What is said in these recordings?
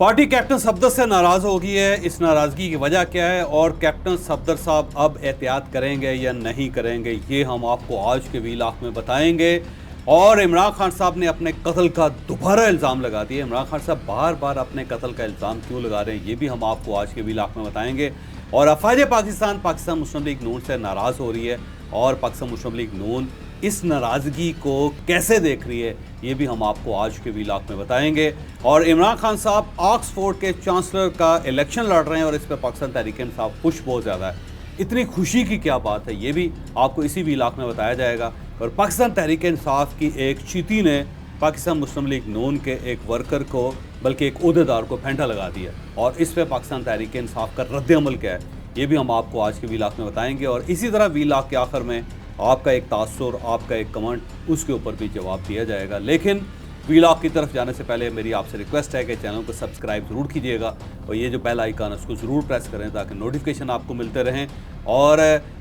Party captain Safdar से नाराज हो गई है। इस नाराजगी की वजह क्या है और कैप्टन सफदर साहब अब एहतियात करेंगे या नहीं करेंगे, ये हम आपको आज के वीलाग में बताएंगे। और इमरान खान साहब ने अपने कत्ल का दोबारा इल्ज़ाम लगा दिया। इमरान खान साहब बार बार अपने कत्ल का इल्ज़ाम क्यों लगा रहे हैं, ये भी हम आपको आज के वीलाग में बताएंगे। और अफवाज पाकिस्तान मुस्लिम लीग नून से नाराज़ हो रही है और पाकिस्तान मुस्लिम लीग नून इस नाराज़गी को कैसे देख रही है, ये भी हम आपको आज के वीलाग में बताएंगे। और इमरान खान साहब ऑक्सफोर्ड के चांसलर का इलेक्शन लड़ रहे हैं और इस पर पाकिस्तान तहरीक इंसाफ खुश बहुत ज़्यादा है। इतनी खुशी की क्या बात है, ये भी आपको इसी वीलाग में बताया जाएगा। और पाकिस्तान तहरीक इंसाफ की एक चीती ने पाकिस्तान मुस्लिम लीग नून के एक वर्कर को, बल्कि एक ओहदेदार को फेंटा लगा दिया और इस पर पाकिस्तान तहरीक इंसाफ का रद्द-ए-अमल क्या है, ये भी हम आपको आज के वीलाग में बताएंगे। और इसी तरह वीलाग के आखिर में आपका एक तासुर, आपका एक कमेंट, उसके ऊपर भी जवाब दिया जाएगा। लेकिन वीलाग की तरफ जाने से पहले मेरी आपसे रिक्वेस्ट है कि चैनल को सब्सक्राइब ज़रूर कीजिएगा और ये जो बेल आइकन है उसको ज़रूर प्रेस करें ताकि नोटिफिकेशन आपको मिलते रहें। और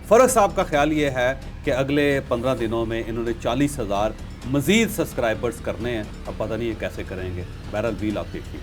फ़र्क साहब का ख्याल ये है कि अगले 15 दिनों में इन्होंने 40,000 मज़ीद सब्सक्राइबर्स करने हैं। अब पता नहीं ये कैसे करेंगे, बहरहाल वीलाग देखिए।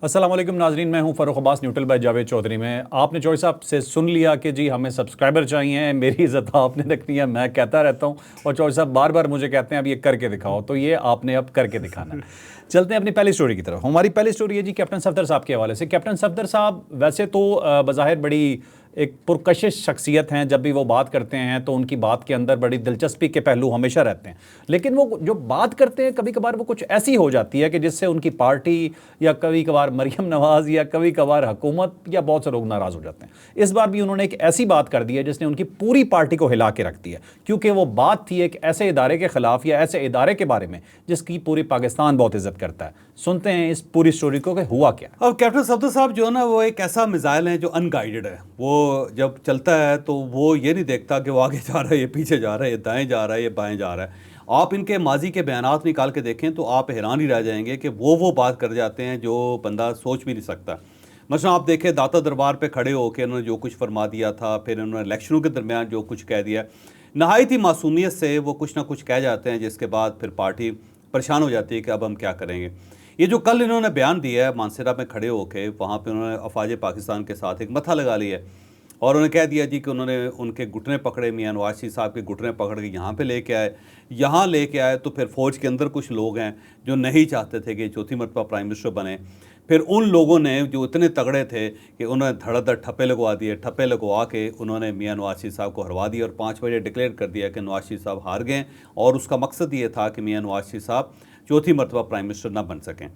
अस्सलाम वालेकुम नाजरीन, मैं हूं फ़ारूक अब्बास न्यूट्रल बाय जावेद चौधरी में। आपने चॉइस साहब से सुन लिया कि जी हमें सब्सक्राइबर चाहिए, मेरी इज़्ज़त आपने रखनी है, मैं कहता रहता हूं और चॉइस साहब बार बार मुझे कहते हैं अब ये करके दिखाओ, तो ये आपने अब करके दिखाना है। चलते हैं अपनी पहली स्टोरी की तरफ। हमारी पहली स्टोरी है जी कैप्टन सफदर साहब के हवाले से। कैप्टन सफदर साहब वैसे तो बज़ाहिर बड़ी एक पुरकशिश शख्सियत हैं, जब भी वो बात करते हैं तो उनकी बात के अंदर बड़ी दिलचस्पी के पहलू हमेशा रहते हैं। लेकिन वो जो बात करते हैं कभी कभार वो कुछ ऐसी हो जाती है कि जिससे उनकी पार्टी या कभी कभार मरीम नवाज़ या कभी कभार हुकूमत या बहुत से लोग नाराज़ हो जाते हैं। इस बार भी उन्होंने एक ऐसी बात कर दी है जिसने उनकी पूरी पार्टी को हिला के रख दिया, क्योंकि वो बात थी एक ऐसे इदारे के ख़िलाफ़ या ऐसे इदारे के बारे में जिसकी पूरी पाकिस्तान बहुत इज्जत करता है। सुनते हैं इस पूरी स्टोरी को कि हुआ क्या। अब कैप्टन सफदर साहब जो है ना, वो एक ऐसा मिसाइल है जो अनगाइडेड है। वो जब चलता है तो वो ये नहीं देखता कि वो आगे जा रहा है, ये पीछे जा रहा है, ये दाएं जा रहा है, ये बाएं जा रहा है। आप इनके माजी के बयानात निकाल के देखें तो आप हैरान ही रह जाएंगे कि वो बात कर जाते हैं जो बंदा सोच भी नहीं सकता। मसलन आप देखें, दाता दरबार पे खड़े होकर उन्होंने जो कुछ फरमा दिया था, फिर उन्होंने इलेक्शनों के दरमियान जो कुछ कह दिया, नहायत ही मासूमियत से वो कुछ ना कुछ कह जाते हैं, जिसके बाद फिर पार्टी परेशान हो जाती है कि अब हम क्या करेंगे। ये जो कल इन्होंने बयान दिया है मानसरा में खड़े होकर, वहाँ पे उन्होंने अफवाज पाकिस्तान के साथ एक मथा लगा लिया है और उन्होंने कह दिया जी कि उन्होंने उनके घुटने पकड़े, मियां नवाज शरीफ साहब के घुटने पकड़ के यहाँ पे लेके आए। यहाँ लेके आए तो फिर फ़ौज के अंदर कुछ लोग हैं जो नहीं चाहते थे कि चौथी मरतबा प्राइम मिनिस्टर बने। फिर उन लोगों ने जो इतने तगड़े थे कि उन्होंने धड़ाधड़ ठप्पे लगवा दिए। ठप्पे लगवा के उन्होंने मियां नवाज शरीफ साहब को हरवा दिया और 5 बजे डिक्लेयर कर दिया कि नवाज शरीफ साहब हार गए और उसका मकसद ये था कि मियां नवाज शरीफ साहब चौथी मरतबा प्राइम मिनिस्टर ना बन सकें।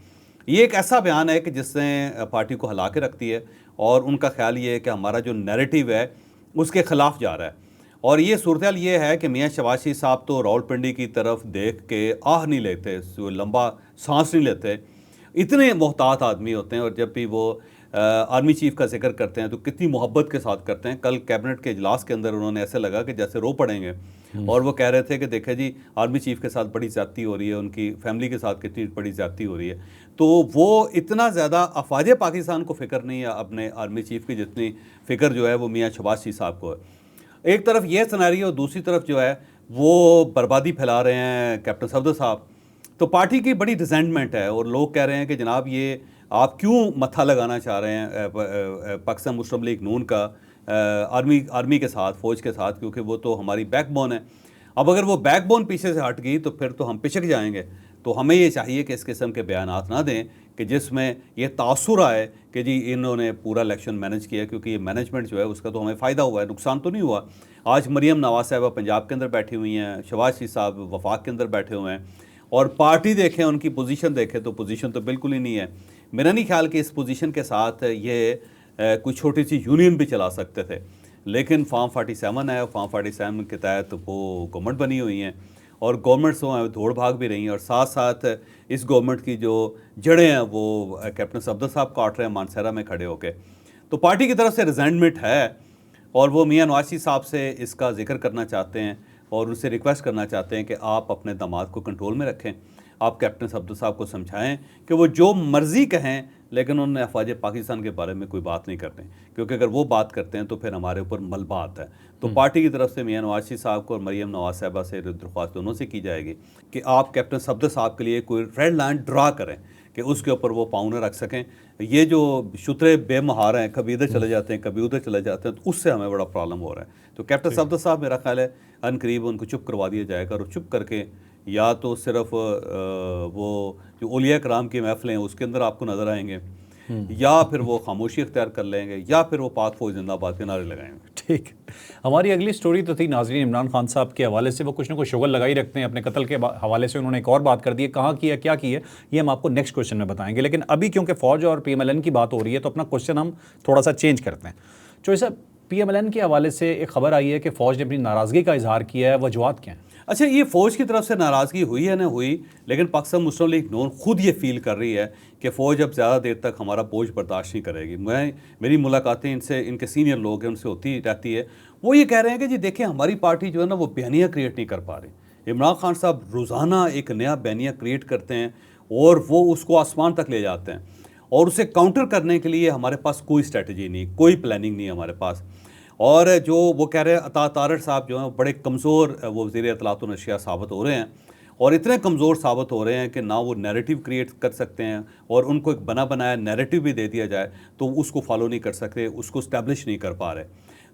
ये एक ऐसा बयान है कि जिसने पार्टी को हिला के रखती है और उनका ख्याल ये है कि हमारा जो नैरेटिव है उसके ख़िलाफ़ जा रहा है। और ये सूरत ये है कि मियां शहबाज शरीफ साहब तो रावलपिंडी की तरफ देख के आह नहीं लेते, लंबा सांस नहीं लेते, इतने मोहतात आदमी होते हैं। और जब भी वो आर्मी चीफ़ का जिक्र करते हैं तो कितनी मोहब्बत के साथ करते हैं। कल कैबिनेट के इजलास के अंदर उन्होंने ऐसे लगा कि जैसे रो पड़ेंगे और वो कह रहे थे कि देखें जी आर्मी चीफ़ के साथ बड़ी ज़्यादती हो रही है, उनकी फैमिली के साथ कितनी बड़ी ज़्यादती हो रही है। तो वो इतना ज़्यादा अफवाज पाकिस्तान को फ़िक्र नहीं है अपने आर्मी चीफ़ की जितनी फ़िक्र जो है वो मियां शहबाज शरीफ साहब को है। एक तरफ ये सिनेरियो, दूसरी तरफ जो है वो बर्बादी फैला रहे हैं कैप्टन सफदर साहब। तो पार्टी की बड़ी रिजेंटमेंट है और लोग कह रहे हैं कि जनाब ये आप क्यों मत्था लगाना चाह रहे हैं पाकिस्तान मुस्लिम लीग नून का आर्मी के साथ, फ़ौज के साथ, क्योंकि वो तो हमारी बैकबोन है। अब अगर वो बैकबोन पीछे से हट गई तो फिर तो हम पिछक जाएंगे। तो हमें ये चाहिए कि इस किस्म के बयानात ना दें कि जिसमें ये तासुर आए कि जी इन्होंने पूरा इलेक्शन मैनेज किया, क्योंकि ये मैनेजमेंट जो है उसका तो हमें फ़ायदा हुआ है, नुकसान तो नहीं हुआ। आज मरीम नवाज़ साहबा पंजाब के अंदर बैठी हुई हैं, शहबाज शरीफ साहब वफाक के अंदर बैठे हुए हैं और पार्टी देखें, उनकी पोजीशन देखें तो पोजीशन तो बिल्कुल ही नहीं है। मेरा नहीं ख्याल कि इस पोजीशन के साथ ये कोई छोटी सी यूनियन भी चला सकते थे। लेकिन फॉर्म 47 है, फॉर्म 47 के तहत वो गवर्नमेंट बनी हुई हैं और गवर्नमेंट्स वो दौड़ भाग भी रही हैं और साथ साथ इस गवर्नमेंट की जो जड़ें हैं वो कैप्टन सफदर साहब काट रहे हैं मानसरा में खड़े होकर। तो पार्टी की तरफ से रिजेंटमेंट है और वो मियां नवाज शरीफ साहब से इसका जिक्र करना चाहते हैं और उनसे रिक्वेस्ट करना चाहते हैं कि आप अपने दामाद को कंट्रोल में रखें। आप कैप्टन सफदर साहब को समझाएं कि वो जो मर्ज़ी कहें, लेकिन उन्होंने अफवाज पाकिस्तान के बारे में कोई बात नहीं करनी, क्योंकि अगर वो बात करते हैं तो फिर हमारे ऊपर मलबा आता है। तो पार्टी की तरफ से मियां नवाज शरीफ साहब को और मरीम नवाज साहबा से दरख्वास्त दोनों से की जाएगी कि आप कैप्टन सफदर साहब के लिए कोई रेड लाइन ड्रा करें कि उसके ऊपर वो पाँव न रख सकें। ये जो शुतरे बेमहार हैं, कभी इधर चले जाते हैं कभी उधर चले जाते हैं, तो उससे हमें बड़ा प्रॉब्लम हो रहा है। तो कैप्टन सफदर साहब मेरा ख्याल है अनकरीब उनको चुप करवा दिया जाएगा, और चुप करके या तो सिर्फ वो जो औलिया कराम की महफिलें हैं उसके अंदर आपको नज़र आएंगे, या फिर वो खामोशी इख्तियार कर लेंगे, या फिर वो पाक फौज जिंदाबाद के नारे लगाएंगे। ठीक। हमारी अगली स्टोरी तो थी नाज़रीन इमरान खान साहब के हवाले से, वो कुछ ना कुछ शुगल लगाई रखते हैं अपने कत्ल के हवाले से। उन्होंने एक और बात कर दी है, कहाँ की है क्या की है ये हम आपको नेक्स्ट क्वेश्चन में बताएंगे। लेकिन अभी क्योंकि फ़ौज और PMLN की बात हो रही है तो अपना क्वेश्चन हम थोड़ा सा चेंज करते हैं। चौधरी साहब, PMLN के हवाले से एक खबर आई है कि फ़ौज ने अपनी नाराज़गी का इजहार किया है, वजूहात क्या हैं? अच्छा, ये फ़ौज की तरफ से नाराज़गी हुई है ना हुई, लेकिन पाकिस्तान मुस्लिम लीग नून खुद ये फील कर रही है कि फ़ौज अब ज़्यादा देर तक हमारा बोझ बर्दाश्त नहीं करेगी। मेरी मुलाकातें इनसे, इनके सीनियर लोग हैं, उनसे होती रहती है। वो ये कह रहे हैं कि जी देखें, हमारी पार्टी जो है ना वो बयानिया क्रिएट नहीं कर पा रही। इमरान खान साहब रोज़ाना एक नया बयानिया क्रिएट करते हैं और वो उसको आसमान तक ले जाते हैं, और उसे काउंटर करने के लिए हमारे पास कोई स्ट्रेटजी नहीं, कोई प्लानिंग नहीं है हमारे पास। और जो वो कह रहे हैं अता तारड़ साहब जो हैं बड़े कमज़ोर वो वज़ीर इत्तलात व नशिया साबित हो रहे हैं, और इतने कमज़ोर साबित हो रहे हैं कि ना वो नैरेटिव क्रिएट कर सकते हैं, और उनको एक बना बनाया नैरेटिव भी दे दिया जाए तो उसको फॉलो नहीं कर सकते, उसको इस्टेब्लिश नहीं कर पा रहे।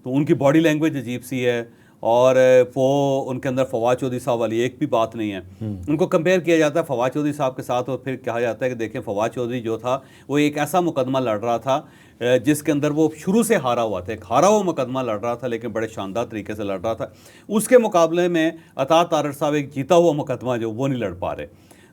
तो उनकी बॉडी लैंग्वेज अजीब सी है, और वो उनके अंदर फवाद चौधरी साहब वाली एक भी बात नहीं है। उनको कंपेयर किया जाता है फवाद चौधरी साहब के साथ, और फिर कहा जाता है कि देखें फवाद चौधरी जो था वो एक ऐसा मुकदमा लड़ रहा था जिसके अंदर वो शुरू से हारा हुआ था, एक हारा हुआ मुकदमा लड़ रहा था, लेकिन बड़े शानदार तरीके से लड़ रहा था। उसके मुकाबले में अता तारड़ साहब एक जीता हुआ मुकदमा जो वो नहीं लड़ पा रहे,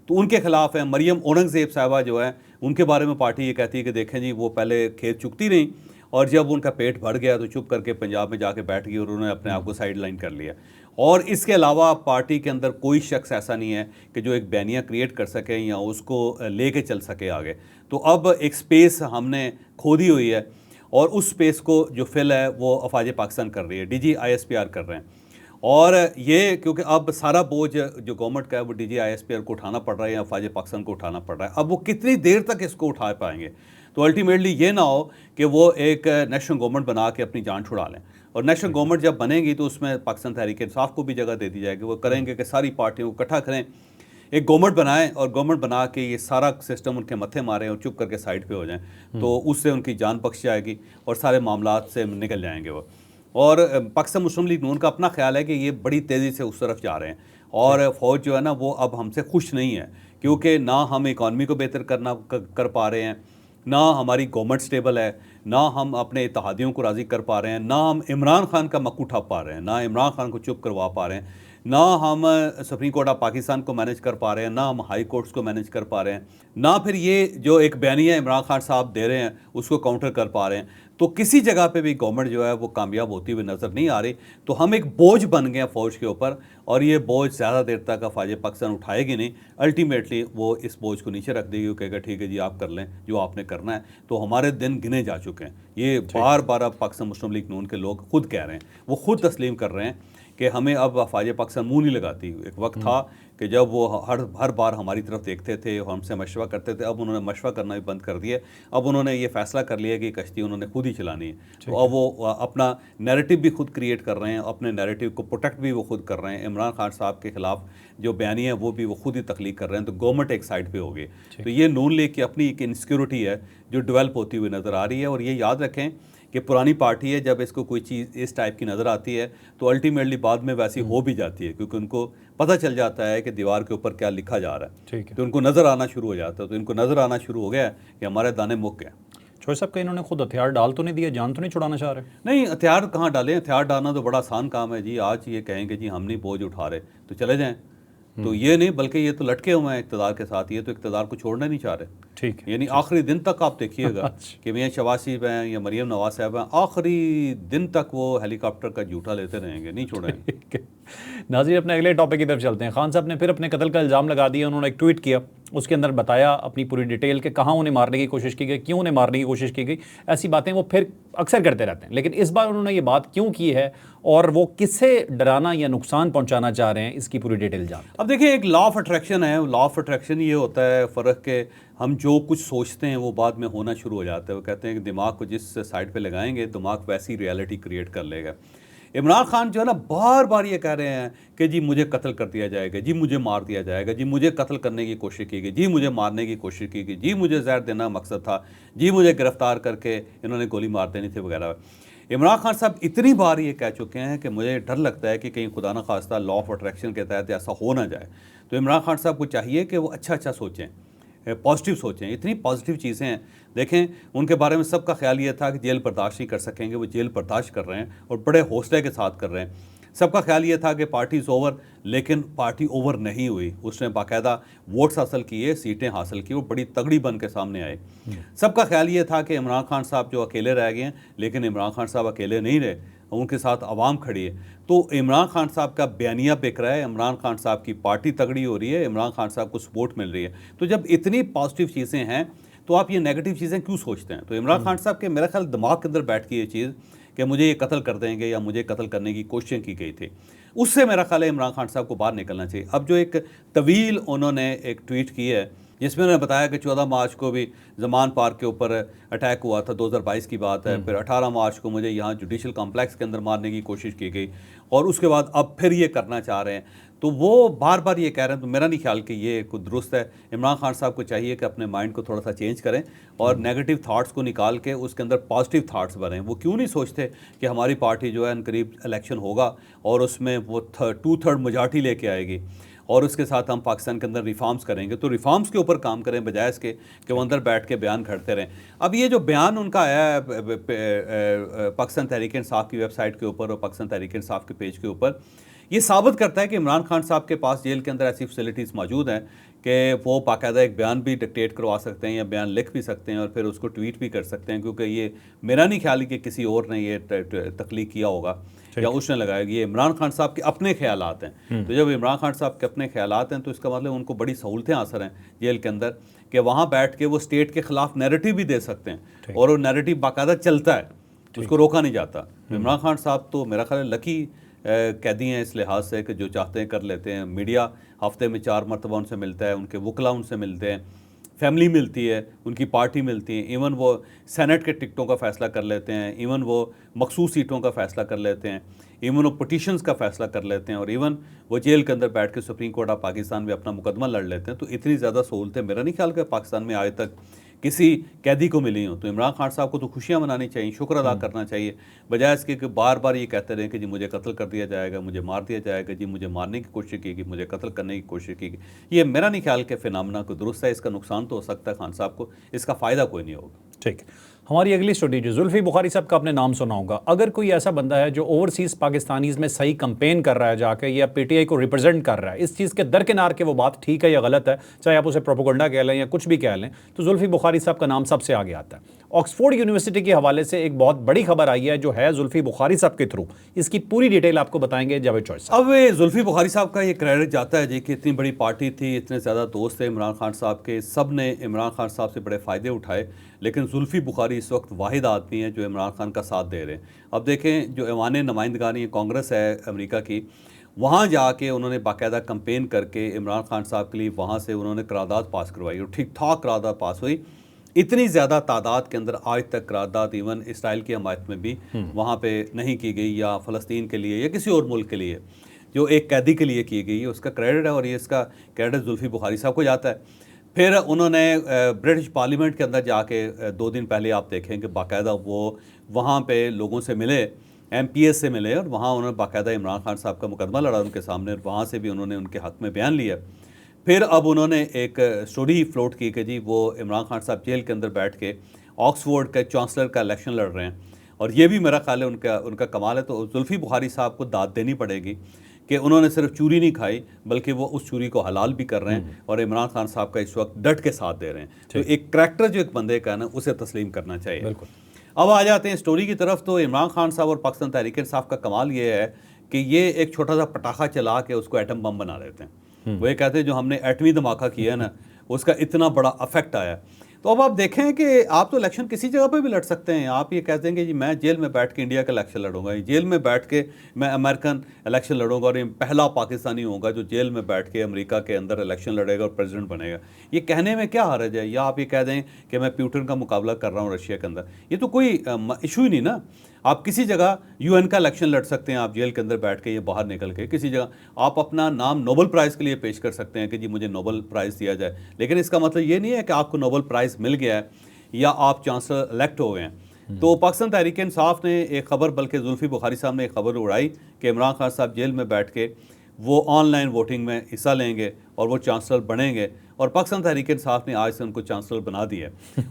तो उनके खिलाफ है। मरियम औरंगज़ेब साहिबा जो है, उनके बारे में पार्टी ये कहती है कि देखें जी वो पहले खेत चुकती नहीं, और जब उनका पेट भर गया तो चुप करके पंजाब में जाके बैठ गई और उन्होंने अपने आप को साइड लाइन कर लिया। और इसके अलावा पार्टी के अंदर कोई शख्स ऐसा नहीं है कि जो एक बैनिया क्रिएट कर सके या उसको लेके चल सके आगे। तो अब एक स्पेस हमने खो दी हुई है, और उस स्पेस को जो फिल है वो अफवाज पाकिस्तान कर रही है, DG ISPR कर रहे हैं। और ये क्योंकि अब सारा बोझ जो गवर्नमेंट का है वो DG ISPR को उठाना पड़ रहा है या अफवाज पाकिस्तान को उठाना पड़ रहा है। अब वो कितनी देर तक इसको उठा पाएंगे? तो अल्टीमेटली ये ना हो कि वो एक नेशनल गवर्नमेंट बना के अपनी जान छुड़ा लें, और नेशनल गवर्नमेंट जब बनेगी तो उसमें पाकिस्तान तहरीक इंसाफ को भी जगह दे दी जाएगी। वो करेंगे कि सारी पार्टियों को इकट्ठा करें, एक गवर्नमेंट बनाएं, और गवर्नमेंट बना के ये सारा सिस्टम उनके मत्थे मारें और चुप करके साइड पे हो जाएं, तो उससे उनकी जान बख्श जाएगी और सारे मामलात से निकल जाएंगे वो। और पाकिस्तान मुस्लिम लीग नून का अपना ख्याल है कि ये बड़ी तेज़ी से उस तरफ जा रहे हैं, और फ़ौज जो है ना वो अब हमसे खुश नहीं है, क्योंकि ना हम इकॉनमी को बेहतर कर पा रहे हैं, ना हमारी गवर्नमेंट स्टेबल है, ना हम अपने इत्तेहादियों को राज़ी कर पा रहे हैं, ना हम इमरान खान का मक्कू उठा पा रहे हैं, ना इमरान खान को चुप करवा पा रहे हैं, ना हम सुप्रीम कोर्ट ऑफ पाकिस्तान को मैनेज कर पा रहे हैं, ना हम हाई कोर्ट्स को मैनेज कर पा रहे हैं, ना फिर ये जो एक बयानिया इमरान खान साहब दे रहे हैं उसको काउंटर कर पा रहे हैं। तो किसी जगह पे भी गवर्नमेंट जो है वो कामयाब होती हुई नज़र नहीं आ रही। तो हम एक बोझ बन गए हैं फ़ौज के ऊपर, और ये बोझ ज़्यादा देर तक अफवाज पाकिस्तान उठाएगी नहीं। अल्टीमेटली वो इस बोझ को नीचे रख देगी, वो कहेगा ठीक है जी आप कर लें जो आपने करना है। तो हमारे दिन गिने जा चुके हैं, ये बार बार अब पाकिस्तान मुस्लिम लीग नून के लोग खुद कह रहे हैं, वो खुद तस्लीम कर रहे हैं कि हमें अब अफवाज पाकिस्तान मुँह नहीं लगाती। एक वक्त था कि जब वो हर बार हमारी तरफ देखते थे और हमसे मशवरा करते थे, अब उन्होंने मशवरा करना भी बंद कर दिया। अब उन्होंने ये फैसला कर लिया कि कश्ती उन्होंने खुद ही चलानी है। तो अब वो अपना नैरेटिव भी खुद क्रिएट कर रहे हैं, अपने नैरेटिव को प्रोटेक्ट भी वो खुद कर रहे हैं। इमरान खान साहब के खिलाफ जो बयानी है वो भी वो खुद ही तख्लीक कर रहे हैं, तो गवर्नमेंट एक साइड पे हो गई। तो ये नून लीग की अपनी एक इनसिक्योरिटी है जो डेवलप होती हुई नज़र आ रही है। और ये याद रखें कि पुरानी पार्टी है, जब इसको कोई चीज़ इस टाइप की नज़र आती है तो अल्टीमेटली बाद में वैसी हो भी जाती है, क्योंकि उनको पता चल जाता है कि दीवार के ऊपर क्या लिखा जा रहा है। ठीक है, तो उनको नज़र आना शुरू हो जाता है। तो इनको नज़र आना शुरू हो गया है कि हमारे दाने मुक गए। चौधरी साहब का इन्होंने खुद हथियार डाल तो नहीं दिया, जान तो नहीं छुड़ाना चाह रहे? नहीं, हथियार कहाँ डालें? हथियार डालना तो बड़ा आसान काम है जी। आज ये कहेंगे जी हम नहीं बोझ उठा रहे तो चले जाएं, तो ये नहीं, बल्कि ये तो लटके हुए हैं इक़्तिदार के साथ, ये तो इक़्तिदार को छोड़ना नहीं चाह रहे। ठीक है, यानी आखिरी दिन तक आप देखिएगा कि मियां शहबाज शरीफ हैं या मरीम नवाज साहब हैं, आखिरी दिन तक वो हेलीकॉप्टर का झूठा लेते रहेंगे, नहीं छोड़ेंगे। नाज़रीन अपने अगले टॉपिक की तरफ चलते हैं। खान साहब ने फिर अपने कत्ल का इल्ज़ाम लगा दिया। उन्होंने एक ट्वीट किया उसके अंदर बताया अपनी पूरी डिटेल के कहाँ उन्हें मारने की कोशिश की गई, क्यों उन्हें मारने की कोशिश की गई, ऐसी बातें वो फिर अक्सर करते रहते हैं। लेकिन इस बार उन्होंने ये बात क्यों की है और वो किससे डराना या नुकसान पहुंचाना चाह रहे हैं, इसकी पूरी डिटेल जान। अब देखिए, एक लॉ ऑफ अट्रैक्शन है। लॉ ऑफ अट्रैक्शन ये होता है फ़र्क के हम जो कुछ सोचते हैं वो बाद में होना शुरू हो जाता है। वो कहते हैं कि दिमाग को जिस साइड पे लगाएंगे दिमाग वैसी रियलिटी क्रिएट कर लेगा। इमरान खान जो है ना बार बार ये कह रहे हैं कि जी मुझे कत्ल कर दिया जाएगा, जी मुझे मार दिया जाएगा, जी मुझे कत्ल करने की कोशिश की गई, जी मुझे मारने की कोशिश की गई, जी मुझे जहर देना मकसद था, जी मुझे गिरफ्तार करके इन्होंने गोली मार देनी थी वगैरह। इमरान खान साहब इतनी बार ये कह चुके हैं कि मुझे डर लगता है कि कहीं खुदा न खास्ता लॉ ऑफ अट्रैक्शन के तहत ऐसा हो ना जाए। तो इमरान खान साहब को चाहिए कि वो अच्छा अच्छा सोचें, पॉजिटिव सोचें। इतनी पॉजिटिव चीज़ें हैं। देखें, उनके बारे में सबका ख्याल ये था कि जेल बर्दाश्त नहीं कर सकेंगे, वो जेल बर्दाश्त कर रहे हैं और बड़े हौसले के साथ कर रहे हैं। सबका ख्याल ये था कि पार्टी इज़ ओवर, लेकिन पार्टी ओवर नहीं हुई। उसने बाकायदा वोट्स हासिल किए, सीटें हासिल की, वो बड़ी तगड़ी बन के सामने आए। सबका ख्याल ये था कि इमरान खान साहब जो अकेले रह गए हैं, लेकिन इमरान खान साहब अकेले नहीं रहे, उनके साथ आवाम खड़ी है। तो इमरान खान साहब का बयानिया बिक रहा है, इमरान खान साहब की पार्टी तगड़ी हो रही है, इमरान खान साहब को सपोर्ट मिल रही है। तो जब इतनी पॉजिटिव चीज़ें हैं तो आप ये नेगेटिव चीज़ें क्यों सोचते हैं? तो इमरान खान साहब के मेरा ख्याल दिमाग के अंदर बैठ गई ये चीज़ कि मुझे ये कत्ल कर देंगे या मुझे कत्ल करने की कोशिशें की गई थी। उससे मेरा ख्याल है इमरान खान साहब को बाहर निकलना चाहिए। अब जो एक तवील उन्होंने एक ट्वीट की है जिसमें उन्होंने बताया कि 14 मार्च को भी ज़मान पार्क के ऊपर अटैक हुआ था, 2022 की बात है। फिर 18 मार्च को मुझे यहाँ जुडिशल कॉम्प्लेक्स के अंदर मारने की कोशिश की गई और उसके बाद अब फिर ये करना चाह रहे हैं। तो वो बार बार ये कह रहे हैं, तो मेरा नहीं ख्याल कि ये कुछ दुरुस्त है। इमरान खान साहब को चाहिए कि अपने माइंड को थोड़ा सा चेंज करें और नेगेटिव थाट्स को निकाल के उसके अंदर पॉजिटिव थाट्स बनें। वो क्यों नहीं सोचते कि हमारी पार्टी जो है करीब इलेक्शन होगा और उसमें वो 2/3 मेजॉरिटी लेके आएगी और उसके साथ हम पाकिस्तान के अंदर रिफॉर्म्स करेंगे। तो रिफॉर्म्स के ऊपर काम करें बजाय इसके कि वो अंदर बैठ के बयान करते रहें। अब ये जो बयान उनका आया है पाकिस्तान तहरीक इंसाफ की वेबसाइट के ऊपर और पाकिस्तान तहरीक इंसाफ के पेज के ऊपर, ये साबित करता है कि इमरान खान साहब के पास जेल के अंदर ऐसी फैसिलिटीज़ मौजूद हैं कि वो बाकायदा एक बयान भी डिक्टेट करवा सकते हैं या बयान लिख भी सकते हैं और फिर उसको ट्वीट भी कर सकते हैं। क्योंकि ये मेरा नहीं ख्याल कि किसी और ने ये तख्लीक किया होगा या उसने लगाया। ये इमरान खान साहब के अपने ख्यालात हैं। तो जब इमरान खान साहब के अपने ख्यालात हैं तो इसका मतलब उनको बड़ी सहूलतें हासिल हैं जेल के अंदर कि वहाँ बैठ के वो स्टेट के ख़िलाफ़ नैरेटिव भी दे सकते हैं और वो नैरेटिव बाकायदा चलता है, उसको रोका नहीं जाता। इमरान खान साहब तो मेरा ख्याल है लकी कैदी हैं इस लिहाज से कि जो चाहते हैं कर लेते हैं। मीडिया हफ्ते में 4 मरतबा उनसे मिलता है, उनके वकला उनसे मिलते हैं, फैमिली मिलती है, उनकी पार्टी मिलती है, इवन वो सेनेट के टिकटों का फ़ैसला कर लेते हैं, इवन वो मखसूस सीटों का फ़ैसला कर लेते हैं, इवन वो पटिशन्स का फ़ैसला कर लेते हैं और इवन वो जेल के अंदर बैठ के सुप्रीम कोर्ट ऑफ पाकिस्तान में अपना मुकदमा लड़ लेते हैं। तो इतनी ज़्यादा सहूलतें मेरा नहीं ख्याल कि पाकिस्तान में आज तक किसी कैदी को मिली हों। तो इमरान खान साहब को तो खुशियाँ मनानी चाहिए, शुक्र अदा करना चाहिए, बजाय इसके कि बार बार ये कहते रहें कि जी मुझे कत्ल कर दिया जाएगा, मुझे मार दिया जाएगा, जी मुझे मारने की कोशिश की गई, मुझे कत्ल करने की कोशिश की गई। ये मेरा नहीं ख्याल कि फिनामिना को दुरुस्त है। इसका नुकसान तो हो सकता है खान साहब को, इसका फ़ायदा कोई नहीं होगा। ठीक, हमारी अगली स्टोरी जो जुल्फी बुखारी साहब का आपने नाम सुना होगा। अगर कोई ऐसा बंदा है जो ओवरसीज़ पाकिस्तानीज़ में सही कंपेन कर रहा है जाके या पीटीआई को रिप्रेजेंट कर रहा है, इस चीज़ के दरकिनार के वो बात ठीक है या गलत है, चाहे आप उसे प्रोपोगंडा कह लें या कुछ भी कह लें, तो जुल्फी बुखारी साहब का नाम सबसे आगे आता है। ऑक्सफोर्ड यूनिवर्सिटी के हवाले से एक बहुत बड़ी खबर आई है जो है जुल्फी बुखारी साहब के थ्रू। इसकी पूरी डिटेल आपको बताएंगे जावेद चौइस साहब। अब जुल्फी बुखारी साहब का ये क्रेडिट जाता है जी कि इतनी बड़ी पार्टी थी, इतने ज़्यादा दोस्त थे इमरान खान साहब के, सब ने इमरान खान साहब से बड़े फ़ायदे उठाए, लेकिन जुल्फी बुखारी इस वक्त वाहिद आदमी है जो इमरान खान का साथ दे रहे हैं। अब देखें, जो ऐवान नुमाइंदगानी कांग्रेस है अमेरिका की, वहाँ जाके उन्होंने बाकायदा कंपेन करके इमरान खान साहब के लिए वहाँ से उन्होंने करारदाद पास करवाई और ठीक ठाक करारदाद पास हुई। इतनी ज़्यादा तादाद के अंदर आज तक करारदाद इवन इसराइल की हमायत में भी वहाँ पे नहीं की गई या फ़लस्तीन के लिए या किसी और मुल्क के लिए जो एक कैदी के लिए की गई है, उसका क्रेडिट है और ये इसका क्रेडिट जुल्फी बुखारी साहब को जाता है। फिर उन्होंने ब्रिटिश पार्लियामेंट के अंदर जाके 2 दिन पहले आप देखें कि बाकायदा वो वहाँ पे लोगों से मिले, MPs से मिले और वहाँ उन्होंने बाकायदा इमरान खान साहब का मुकदमा लड़ा उनके सामने, वहाँ से भी उन्होंने उनके हक़ में बयान लिया। फिर अब उन्होंने एक स्टोरी फ्लोट की कि जी वो इमरान खान साहब जेल के अंदर बैठ के ऑक्सफोर्ड के चांसलर का इलेक्शन लड़ रहे हैं और ये भी मेरा ख्याल है उनका कमाल है। तो जुल्फी बुखारी साहब को दाद देनी पड़ेगी कि उन्होंने सिर्फ चोरी नहीं खाई बल्कि वो उस चोरी को हलाल भी कर रहे हैं और इमरान खान साहब का इस वक्त डट के साथ दे रहे हैं। तो एक करैक्टर जो एक बंदे का है ना, उसे तस्लीम करना चाहिए। बिल्कुल। अब आ जाते हैं स्टोरी की तरफ। तो इमरान खान साहब और पाकिस्तान तहरीक इंसाफ का कमाल ये है कि ये एक छोटा सा पटाखा चला के उसको एटम बम बना देते हैं। वो ये कहते हैं जो हमने एटमी धमाका किया है ना, उसका इतना बड़ा अफेक्ट आया। तो अब आप देखें कि आप तो इलेक्शन किसी जगह पे भी लड़ सकते हैं। आप ये कह देंगे जी मैं जेल में बैठ के इंडिया का इलेक्शन लड़ूंगा, जेल में बैठ के मैं अमेरिकन इलेक्शन लड़ूंगा और ये पहला पाकिस्तानी होगा जो जेल में बैठ के अमेरिका के अंदर इलेक्शन लड़ेगा और प्रेसिडेंट बनेगा। ये कहने में क्या हर्ज है? या आप ये कह दें कि मैं पुतिन का मुकाबला कर रहा हूँ रशिया के अंदर, ये तो कोई इशू ही नहीं ना। आप किसी जगह यूएन का इलेक्शन लड़ सकते हैं, आप जेल के अंदर बैठ के, ये बाहर निकल के किसी जगह आप अपना नाम नोबेल प्राइज़ के लिए पेश कर सकते हैं कि जी मुझे नोबेल प्राइज़ दिया जाए। लेकिन इसका मतलब ये नहीं है कि आपको नोबेल प्राइज़ मिल गया है या आप चांसलर इलेक्ट हो गए हैं। तो पाकिस्तान तहरीक इंसाफ ने एक खबर, बल्कि जुल्फी बुखारी साहब ने एक खबर उड़ाई कि इमरान खान साहब जेल में बैठ के वो ऑनलाइन वोटिंग में हिस्सा लेंगे और वो चांसलर बनेंगे, और पाकिस्तान तहरीक इंसाफ ने आज से उनको चांसलर बना दिया।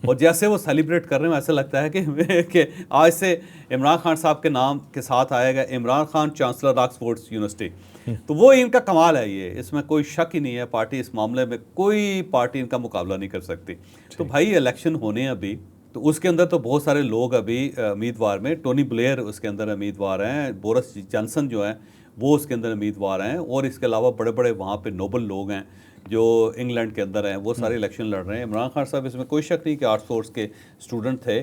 और जैसे वो सेलिब्रेट कर रहे हैं, ऐसा लगता है कि आज से इमरान खान साहब के नाम के साथ आएगा Imran Khan chancellor Oxford university. तो वो इनका कमाल है, ये इसमें कोई शक ही नहीं है। पार्टी इस मामले में कोई पार्टी इनका मुकाबला नहीं कर सकती। तो भाई इलेक्शन होने हैं अभी, तो उसके अंदर तो बहुत सारे लोग अभी उम्मीदवार में, टोनी ब्लेयर उसके अंदर उम्मीदवार हैं, बोरिस जॉनसन जो हैं वो उसके अंदर उम्मीदवार हैं, और इसके अलावा बड़े बड़े वहाँ पे नोबल लोग हैं जो इंग्लैंड के अंदर हैं, वो सारे इलेक्शन लड़ रहे हैं। इमरान खान साहब, इसमें कोई शक नहीं कि आर्ट्स के स्टूडेंट थे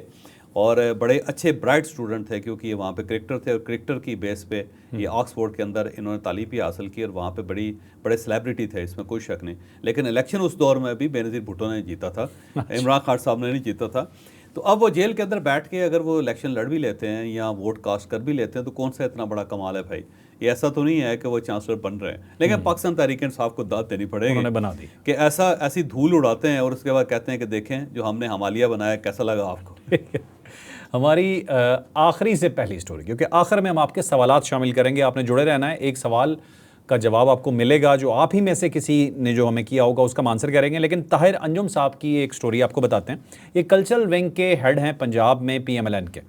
और बड़े अच्छे ब्राइट स्टूडेंट थे, क्योंकि ये वहाँ पे क्रिकेटर थे और क्रिकेटर की बेस पे ये ऑक्सफोर्ड के अंदर इन्होंने तालीम भी हासिल की और वहाँ पे बड़े सेलिब्रिटी थे, इसमें कोई शक नहीं। लेकिन इलेक्शन उस दौर में भी बेनज़ीर भुट्टो ने जीता था, इमरान खान साहब ने नहीं जीता था। तो अब वो जेल के अंदर बैठ के अगर वो इलेक्शन लड़ भी लेते हैं या वोट कास्ट कर भी लेते हैं, तो कौन सा इतना बड़ा कमाल है भाई। ये ऐसा तो नहीं है कि वो चांसलर बन रहे हैं। लेकिन पाकिस्तान तहरीक इंसाफ को दाद देनी पड़ेगी, उन्होंने बना दी कि ऐसी धूल उड़ाते हैं और उसके बाद कहते हैं कि देखें जो हमने हिमालय बनाया, कैसा लगा आपको। हमारी आखिरी से पहली स्टोरी, क्योंकि आखिर में हम आपके सवालात शामिल करेंगे, आपने जुड़े रहना है। एक सवाल का जवाब आपको मिलेगा जो आप ही में से किसी ने जो हमें किया होगा उसका हम आंसर करेंगे। लेकिन ताहिर अंजुम साहब की एक स्टोरी आपको बताते हैं। ये कल्चरल विंग के हेड हैं पंजाब में PMLN के।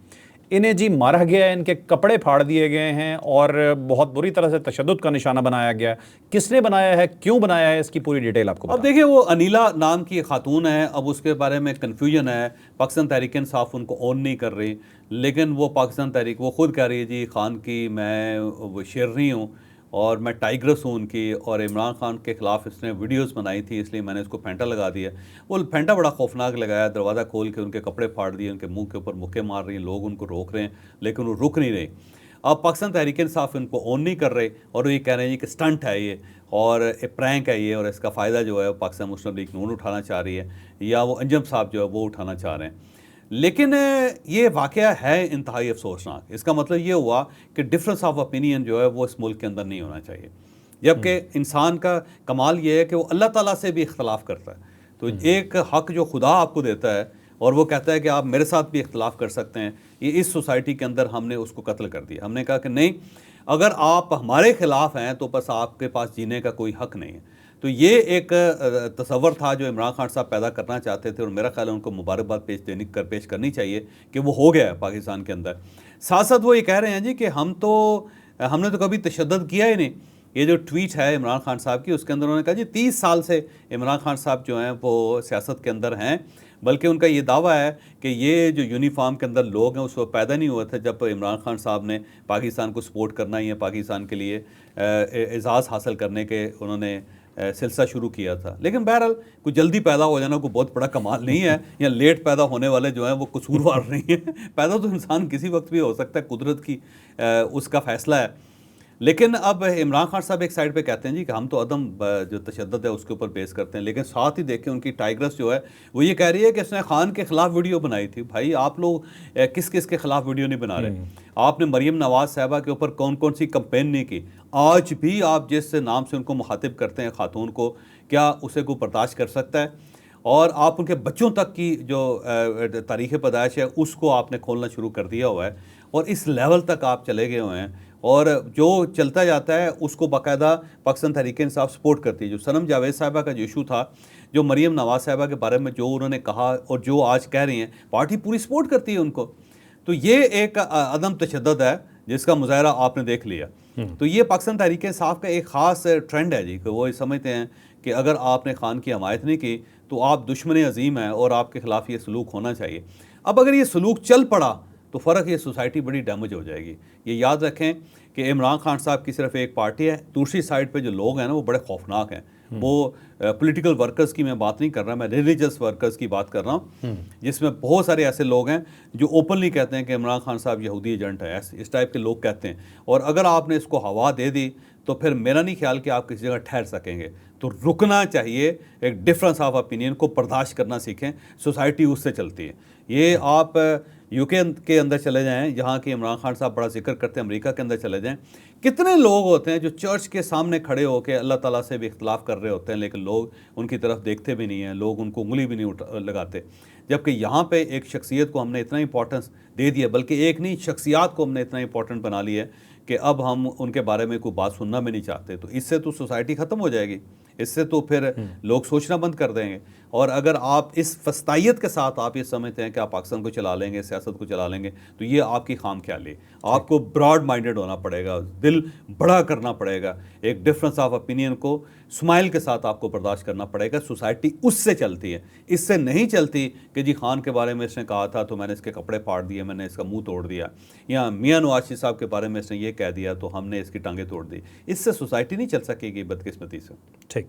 इन्हें जी मारा गया है, इनके कपड़े फाड़ दिए गए हैं और बहुत बुरी तरह से तशद्दुद का निशाना बनाया गया है। किसने बनाया है, क्यों बनाया है, इसकी पूरी डिटेल आपको अब देखिए, वो अनीला नाम की खातून है, अब उसके बारे में कन्फ्यूजन है। पाकिस्तान तहरीक इंसाफ उनको ऑन नहीं कर रही, लेकिन वो पाकिस्तान तहरीक वो खुद कह रही है जी खान की मैं वो शेरनी हूँ और मैं टाइग्रस हूँ उनकी, और इमरान खान के ख़िलाफ़ इसने वीडियोस बनाई थी इसलिए मैंने इसको फेंटा लगा दिया। वो फेंटा बड़ा खौफनाक लगाया, दरवाज़ा खोल के उनके कपड़े फाड़ दिए, उनके मुंह के ऊपर मुक्के मार रही हैं, लोग उनको रोक रहे हैं लेकिन वो रुक नहीं रहे। अब पाकिस्तान तहरीक इंसाफ इनको ऑन नहीं कर रहे और ये कह रहे हैं कि स्टंट है ये और एक प्रैंक है ये, और इसका फ़ायदा जो है पाकिस्तान मुस्लिम लीग नून उठाना चाह रही है या वो अंजुम साहब जो है वो उठाना चाह रहे हैं। लेकिन ये वाक़या है इंतहाई अफसोसनाक। इसका मतलब ये हुआ कि डिफरेंस ऑफ ओपिनियन जो है वो इस मुल्क के अंदर नहीं होना चाहिए, जबकि इंसान का कमाल ये है कि वो अल्लाह ताला से भी इख्तलाफ करता है। तो एक हक़ जो खुदा आपको देता है और वो कहता है कि आप मेरे साथ भी इख्तलाफ कर सकते हैं, ये इस सोसाइटी के अंदर हमने उसको कत्ल कर दिया। हमने कहा कि नहीं, अगर आप हमारे ख़िलाफ़ हैं तो बस आपके पास जीने का कोई हक़ नहीं है। तो ये एक तसव्वुर था जो इमरान खान साहब पैदा करना चाहते थे और मेरा ख्याल है उनको मुबारकबाद पेश करनी चाहिए कि वो हो गया है पाकिस्तान के अंदर। साथ साथ वो ये कह रहे हैं जी कि हमने तो कभी तशद्दुद किया ही नहीं। ये जो ट्वीट है इमरान खान साहब की, उसके अंदर उन्होंने कहा जी 30 साल से इमरान खान साहब जो हैं वो सियासत के अंदर हैं, बल्कि उनका ये दावा है कि ये जो यूनिफॉर्म के अंदर लोग हैं उस वक्त पैदा नहीं हुए थे जब इमरान खान साहब ने पाकिस्तान को सपोर्ट करना या पाकिस्तान के लिए एजाज़ हासिल करने के उन्होंने सिलसिला शुरू किया था। लेकिन बहरहाल कोई जल्दी पैदा हो जाना कोई बहुत बड़ा कमाल नहीं है, या लेट पैदा होने वाले जो हैं वो कसूरवार नहीं है। पैदा तो इंसान किसी वक्त भी हो सकता है, कुदरत की उसका फ़ैसला है। लेकिन अब इमरान खान साहब एक साइड पे कहते हैं जी कि हम तो अदम जो तशद्दुद है उसके ऊपर बेस करते हैं, लेकिन साथ ही देखें उनकी टाइग्रस जो है वो ये कह रही है कि इसने खान के ख़िलाफ़ वीडियो बनाई थी। भाई आप लोग किस किस के ख़िलाफ़ वीडियो नहीं बना रहे? आपने मरीम नवाज़ साहबा के ऊपर कौन कौन सी कंपेन नहीं की? आज भी आप जिस नाम से उनको मुखातिब करते हैं खातून को, क्या उसे कोई बर्दाश्त कर सकता है? और आप उनके बच्चों तक की जो तारीख़ पैदाइश है उसको आपने खोलना शुरू कर दिया हुआ है और इस लेवल तक आप चले गए हुए हैं, और जो चलता जाता है उसको बाकायदा पाकिस्तान तहरीक इंसाफ सपोर्ट करती है। जो सनम जावेद साहिबा का जो इशू था, जो मरीम नवाज़ साहिबा के बारे में जो उन्होंने कहा और जो आज कह रही हैं, पार्टी पूरी सपोर्ट करती है उनको। तो ये एक अदम तशद्दुद है जिसका मुजाहरा आपने देख लिया। तो ये पाकिस्तान तहरीक इंसाफ का एक ख़ास ट्रेंड है जी, कि वो समझते हैं कि अगर आपने खान की हमायत नहीं की तो आप दुश्मन अजीम हैं और आपके ख़िलाफ़ ये सलूक होना चाहिए। अब अगर ये सलूक चल पड़ा तो फ़र्क, ये सोसाइटी बड़ी डैमेज हो जाएगी। ये याद रखें कि इमरान खान साहब की सिर्फ एक पार्टी है, दूसरी साइड पे जो लोग हैं ना वो बड़े खौफनाक हैं। वो पॉलिटिकल वर्कर्स की मैं बात नहीं कर रहा, मैं रिलीजियस वर्कर्स की बात कर रहा हूँ, जिसमें बहुत सारे ऐसे लोग हैं जो ओपनली कहते हैं कि इमरान खान साहब यहूदी एजेंट है, इस टाइप के लोग कहते हैं। और अगर आपने इसको हवा दे दी तो फिर मेरा नहीं ख्याल कि आप किसी जगह ठहर सकेंगे। तो रुकना चाहिए, एक डिफरेंस ऑफ ओपिनियन को बर्दाश्त करना सीखें, सोसाइटी उससे चलती है। ये आप यूके के अंदर चले जाएं, जहाँ की इमरान खान साहब बड़ा जिक्र करते हैं, अमेरिका के अंदर चले जाएं, कितने लोग होते हैं जो चर्च के सामने खड़े होकर अल्लाह ताला से भी इख्तलाफ कर रहे होते हैं, लेकिन लोग उनकी तरफ देखते भी नहीं हैं, लोग उनको उंगली भी नहीं लगाते। जबकि यहाँ पे एक शख्सियत को हमने इतना इंपॉर्टेंस दे दिया, बल्कि एक नहीं, शख्सियात को हमने इतना इंपॉर्टेंट बना लिया है कि अब हम उनके बारे में कोई बात सुनना भी नहीं चाहते। तो इससे तो सोसाइटी ख़त्म हो जाएगी, इससे तो फिर लोग सोचना बंद कर देंगे। और अगर आप इस फस्तायत के साथ आप ये समझते हैं कि आप पाकिस्तान को चला लेंगे, सियासत को चला लेंगे, तो ये आपकी खाम ख्याली। आपको ब्रॉड माइंडेड होना पड़ेगा, दिल बड़ा करना पड़ेगा, एक डिफरेंस ऑफ ओपिनियन को स्माइल के साथ आपको बर्दाश्त करना पड़ेगा। सोसाइटी उससे चलती है, इससे नहीं चलती कि जी खान के बारे में इसने कहा था तो मैंने इसके कपड़े फाड़ दिए, मैंने इसका मुंह तोड़ दिया, या मियां नवाज शरीफ साहब के बारे में इसने ये कह दिया तो हमने इसकी टांगें तोड़ दी। इससे सोसाइटी नहीं चल सकेगी बदकिस्मती से। ठीक,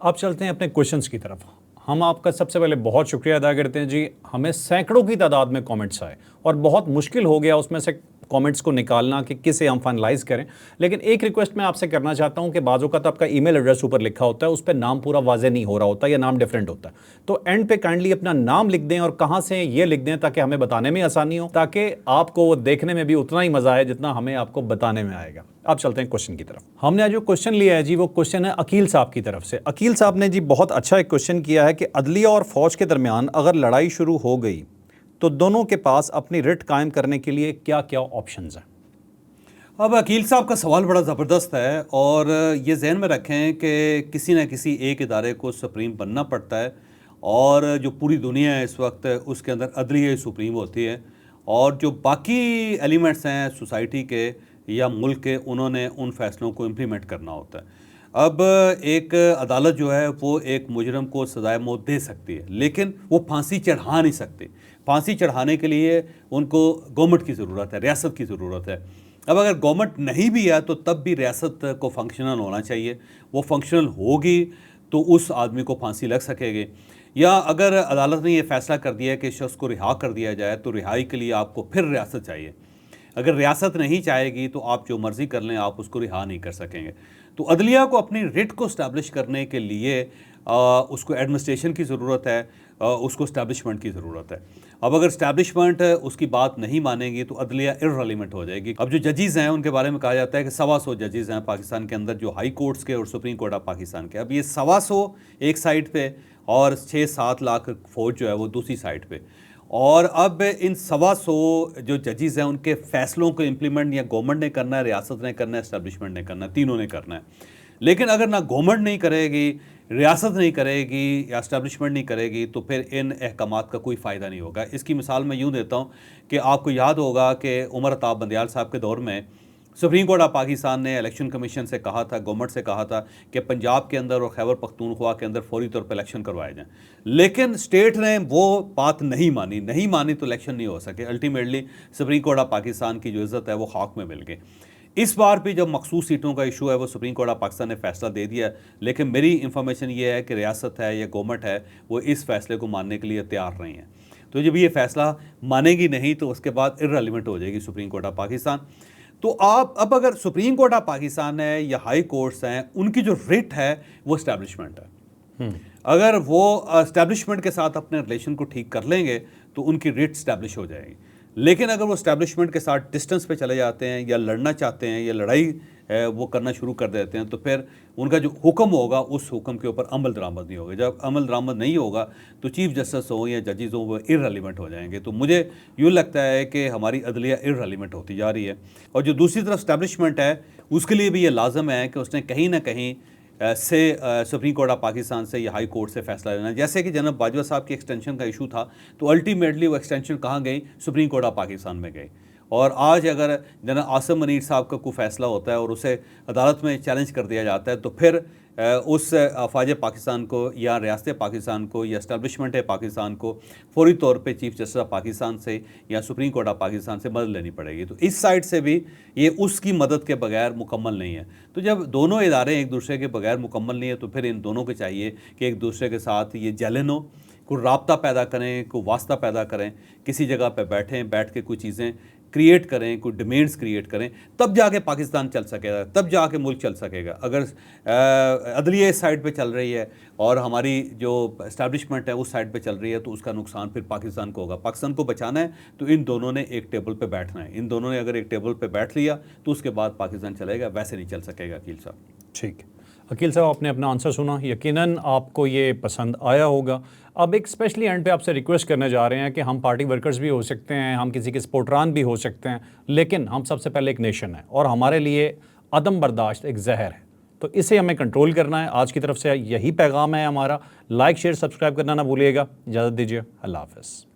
अब चलते हैं अपने क्वेश्चंस की तरफ। हम आपका सबसे पहले बहुत शुक्रिया अदा करते हैं जी, हमें सैकड़ों की तादाद में कमेंट्स आए और बहुत मुश्किल हो गया उसमें से कमेंट्स को निकालना कि किसे हम फाइनलाइज करें। लेकिन एक रिक्वेस्ट मैं आपसे करना चाहता हूं कि बाज़ों का तो आपका ईमेल एड्रेस ऊपर लिखा होता है, उस पर नाम पूरा वाजे नहीं हो रहा होता या नाम डिफरेंट होता है, तो एंड पे काइंडली अपना नाम लिख दें और कहां से ये लिख दें ताकि हमें बताने में आसानी हो, ताकि आपको वो देखने में भी उतना ही मजा आए जितना हमें आपको बताने में आएगा। अब चलते हैं क्वेश्चन की तरफ। हमने आज जो क्वेश्चन लिया है जी, वो क्वेश्चन है अकील साहब की तरफ से। अकील साहब ने जी बहुत अच्छा एक क्वेश्चन किया है कि अदलिया और फौज के दरमियान अगर लड़ाई शुरू हो गई तो दोनों के पास अपनी रिट कायम करने के लिए क्या क्या ऑप्शंस हैं? अब अकील साहब का सवाल बड़ा ज़बरदस्त है, और ये जहन में रखें कि किसी न किसी एक इदारे को सुप्रीम बनना पड़ता है, और जो पूरी दुनिया है इस वक्त उसके अंदर अदलिया सुप्रीम होती है, और जो बाकी एलिमेंट्स हैं सोसाइटी के या मुल्क के, उन्होंने उन फैसलों को इम्प्लीमेंट करना होता है। अब एक अदालत जो है वो एक मुजरम को सजाए मौत दे सकती है, लेकिन वो फांसी चढ़ा नहीं सकती। फांसी चढ़ाने के लिए उनको गवर्नमेंट की ज़रूरत है, रियासत की ज़रूरत है। अब अगर गवर्नमेंट नहीं भी है तो तब भी रियासत को फंक्शनल होना चाहिए, वो फंक्शनल होगी तो उस आदमी को फांसी लग सकेगी। या अगर अदालत ने ये फ़ैसला कर दिया है कि शख्स को रिहा कर दिया जाए, तो रिहाई के लिए आपको फिर रियासत चाहिए। अगर रियासत नहीं चाहेगी तो आप जो मर्ज़ी कर लें, आप उसको रिहा नहीं कर सकेंगे। तो अदलिया को अपनी रिट को इस्टेब्लिश करने के लिए उसको एडमिनिस्ट्रेशन की ज़रूरत है, उसको इस्टेब्लिशमेंट की ज़रूरत है। अब अगर इस्टेब्लिशमेंट उसकी बात नहीं मानेगी तो अदलिया इर्रेलेवेंट हो जाएगी। अब जो जजेज़ हैं उनके बारे में कहा जाता है कि 125 जजेज़ हैं पाकिस्तान के अंदर, जो हाई कोर्ट्स के और सुप्रीम कोर्ट ऑफ पाकिस्तान के। अब ये 125 एक साइड पे और 6-7 लाख फौज जो है वो दूसरी साइड पे। और अब इन 125 जो जजेज़ हैं उनके फ़ैसलों को इम्प्लीमेंट या गवर्नमेंट ने करना है, रियासत ने करना है, इस्टेब्लिशमेंट ने करना है, तीनों ने करना है। लेकिन अगर ना गवर्नमेंट नहीं करेगी, रियासत नहीं करेगी या इस्टेब्लिशमेंट नहीं करेगी, तो फिर इन अहकामात का कोई फ़ायदा नहीं होगा। इसकी मिसाल मैं यूँ देता हूँ कि आपको याद होगा कि उमर अताब बंदियाल साहब के दौर में सुप्रीम कोर्ट ऑफ पाकिस्तान ने इलेक्शन कमीशन से कहा था, गवर्नमेंट से कहा था कि पंजाब के अंदर और खैबर पख्तूनख्वा के अंदर फौरी तौर पर इलेक्शन करवाए जाएँ। लेकिन स्टेट ने वो बात नहीं मानी तो इलेक्शन नहीं हो सके। Ultimately supreme court of Pakistan की जो इज़्ज़त है वो खाक में मिल गई। इस बार भी जब मखसूस सीटों का इशू है वो सुप्रीम कोर्ट ऑफ पाकिस्तान ने फैसला दे दिया, लेकिन मेरी इंफॉर्मेशन ये है कि रियासत है या गवर्नमेंट है वो इस फैसले को मानने के लिए तैयार नहीं है। तो जब ये फैसला मानेगी नहीं तो उसके बाद इर्रेलेवेंट हो जाएगी सुप्रीम कोर्ट ऑफ पाकिस्तान। तो आप अब अगर सुप्रीम कोर्ट ऑफ पाकिस्तान है या हाई कोर्ट्स हैं, उनकी जो रिट है वो इस्टेब्लिशमेंट है। अगर वो इस्टेब्लिशमेंट के साथ अपने रिलेशन को ठीक कर लेंगे तो उनकी रिट इस्टेब्लिश हो जाएगी। लेकिन अगर वो इस्टेब्लिशमेंट के साथ डिस्टेंस पे चले जाते हैं या लड़ना चाहते हैं या लड़ाई वो करना शुरू कर देते हैं, तो फिर उनका जो हुक्म होगा उस हुक्म के ऊपर अमल दरामद नहीं होगा। जब अमल दरामद नहीं होगा तो चीफ जस्टिस हो या जजेज़ हो वो इर्रेलेवेंट हो जाएंगे। तो मुझे यूँ लगता है कि हमारी अदलिया इर्रेलेवेंट होती जा रही है। और जो दूसरी तरफ इस्टेब्लिशमेंट है उसके लिए भी ये लाजम है कि उसने कहीं ना कहीं से सुप्रीम कोर्ट ऑफ पाकिस्तान से या हाई कोर्ट से फैसला लेना। जैसे कि जनाब बाजवा साहब की एक्सटेंशन का इशू था, तो अल्टीमेटली वो एक्सटेंशन कहाँ गई? सुप्रीम कोर्ट ऑफ पाकिस्तान में गई। और आज अगर जनाब आसिम मनीर साहब का कोई फैसला होता है और उसे अदालत में चैलेंज कर दिया जाता है, तो फिर उस अफवाज पाकिस्तान को या रियासत पाकिस्तान को या इस्टेब्लिशमेंट पाकिस्तान को फौरी तौर पे चीफ जस्टिस ऑफ पाकिस्तान से या सुप्रीम कोर्ट ऑफ पाकिस्तान से मदद लेनी पड़ेगी। तो इस साइड से भी ये उसकी मदद के बगैर मुकम्मल नहीं है। तो जब दोनों इदारे एक दूसरे के बगैर मुकम्मल नहीं है तो फिर इन दोनों को चाहिए कि एक दूसरे के साथ ये जलन हो, कोई राब्ता पैदा करें, कोई वास्ता पैदा करें, किसी जगह पे बैठ के कुछ चीज़ें क्रिएट करें, कोई डिमांड्स क्रिएट करें, तब जाके पाकिस्तान चल सकेगा, तब जाके मुल्क चल सकेगा। अगर अदलिया इस साइड पे चल रही है और हमारी जो इस्टेब्लिशमेंट है उस साइड पे चल रही है तो उसका नुकसान फिर पाकिस्तान को होगा। पाकिस्तान को बचाना है तो इन दोनों ने एक टेबल पे बैठना है। इन दोनों ने अगर एक टेबल पे बैठ लिया तो उसके बाद पाकिस्तान चलेगा, वैसे नहीं चल सकेगा। अकील साहब, ठीक। अकील साहब, आपने अपना आंसर सुना, यकीनन आपको ये पसंद आया होगा। अब एक स्पेशली एंड पे आपसे रिक्वेस्ट करने जा रहे हैं कि हम पार्टी वर्कर्स भी हो सकते हैं, हम किसी के सपोर्टरान भी हो सकते हैं, लेकिन हम सबसे पहले एक नेशन है और हमारे लिए अदम बर्दाश्त एक जहर है, तो इसे हमें कंट्रोल करना है। आज की तरफ से यही पैगाम है हमारा। लाइक शेयर सब्सक्राइब करना ना भूलिएगा। इजाज़त दीजिए, अल्लाह हाफ़िज़।